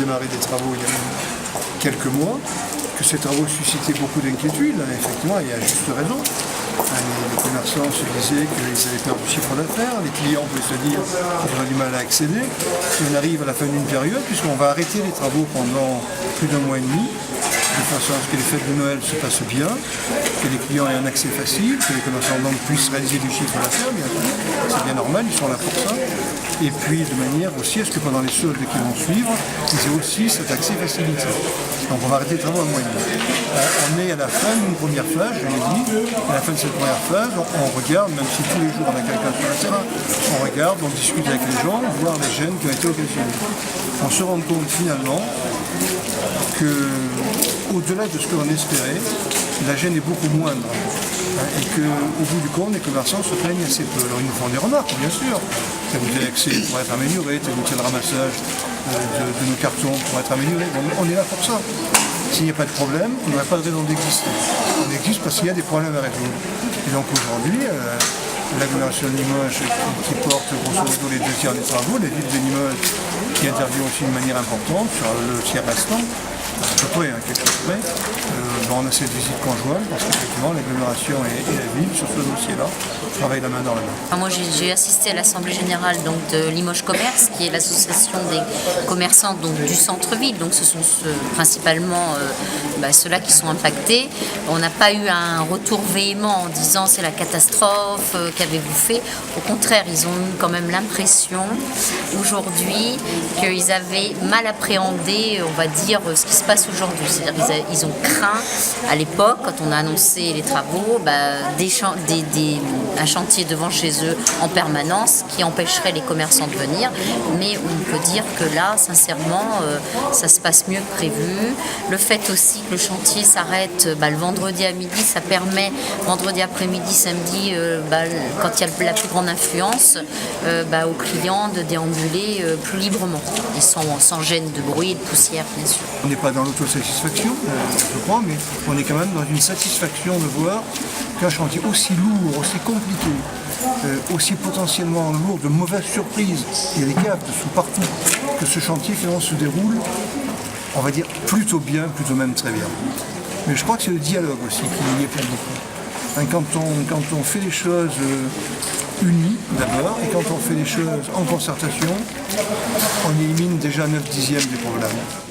démarré des travaux il y a quelques mois, que ces travaux suscitaient beaucoup d'inquiétudes. Effectivement, il y a juste raison. Les commerçants se disaient qu'ils avaient peur du chiffre d'affaires, les clients pouvaient se dire qu'ils auraient du mal à accéder. Et on arrive à la fin d'une période, puisqu'on va arrêter les travaux pendant plus d'un mois et demi, de façon à ce que les fêtes de Noël se passent bien, que les clients aient un accès facile, que les commerçants donc puissent réaliser du chiffre d'affaires, bien sûr. C'est bien normal, ils sont là pour ça. Et puis de manière aussi à ce que pendant les soldes qui vont suivre, ils aient aussi cet accès facilité. Donc on va arrêter les travaux à mois et demi. On est à la fin d'une première phase, je l'ai dit. À la fin de cette première phase, on regarde, même si tous les jours on a quelqu'un sur le terrain, on regarde, on discute avec les gens, voir les gênes qui ont été occasionnés. On se rend compte finalement que, au-delà de ce que l'on espérait, la gêne est beaucoup moindre. Et qu'au bout du compte, les commerçants se plaignent assez peu. Alors ils nous font des remarques, bien sûr. Tel ou tel accès pourrait être amélioré, tel ou tel ramassage de nos cartons pourrait être amélioré. On est là pour ça. S'il n'y a pas de problème, on n'aurait pas de raison d'exister. On existe parce qu'il y a des problèmes à résoudre. Et donc aujourd'hui, l'agglomération de Limoges qui porte grosso modo les 2 tiers des travaux, la ville de Limoges qui intervient aussi de manière importante sur le tiers restant, à peu près, quelque chose près. On a cette visite conjointe parce qu'effectivement l'agglomération et la ville sur ce dossier-là travaillent la main dans la main. Moi j'ai assisté à l'Assemblée Générale donc, de Limoges Commerce, qui est l'association des commerçants donc, du centre-ville, donc ce sont principalement ceux-là qui sont impactés. On n'a pas eu un retour véhément en disant c'est la catastrophe, qu'avez-vous fait? Au contraire, ils ont eu quand même l'impression aujourd'hui qu'ils avaient mal appréhendé, on va dire, ce qui se passe aujourd'hui. C'est-à-dire qu'ils ont craint à l'époque, quand on a annoncé les travaux, un chantier devant chez eux en permanence qui empêcherait les commerçants de venir. Mais on peut dire que là, sincèrement, ça se passe mieux que prévu. Le fait aussi que le chantier s'arrête le vendredi à midi, ça permet, vendredi après-midi, samedi, quand il y a la plus grande influence, aux clients de déambuler plus librement. Ils sont sans gêne de bruit et de poussière, bien sûr. On n'est pas dans l'autosatisfaction, je crois, mais on est quand même dans une satisfaction de voir qu'un chantier aussi lourd, aussi compliqué, aussi potentiellement lourd de mauvaises surprises, il y a des gaffes dessous partout, que ce chantier finalement se déroule, on va dire, plutôt bien, plutôt même très bien. Mais je crois que c'est le dialogue aussi qui n'y est pas beaucoup. Quand on fait les choses unis d'abord, et quand on fait les choses en concertation, on élimine déjà 9/10 des problèmes.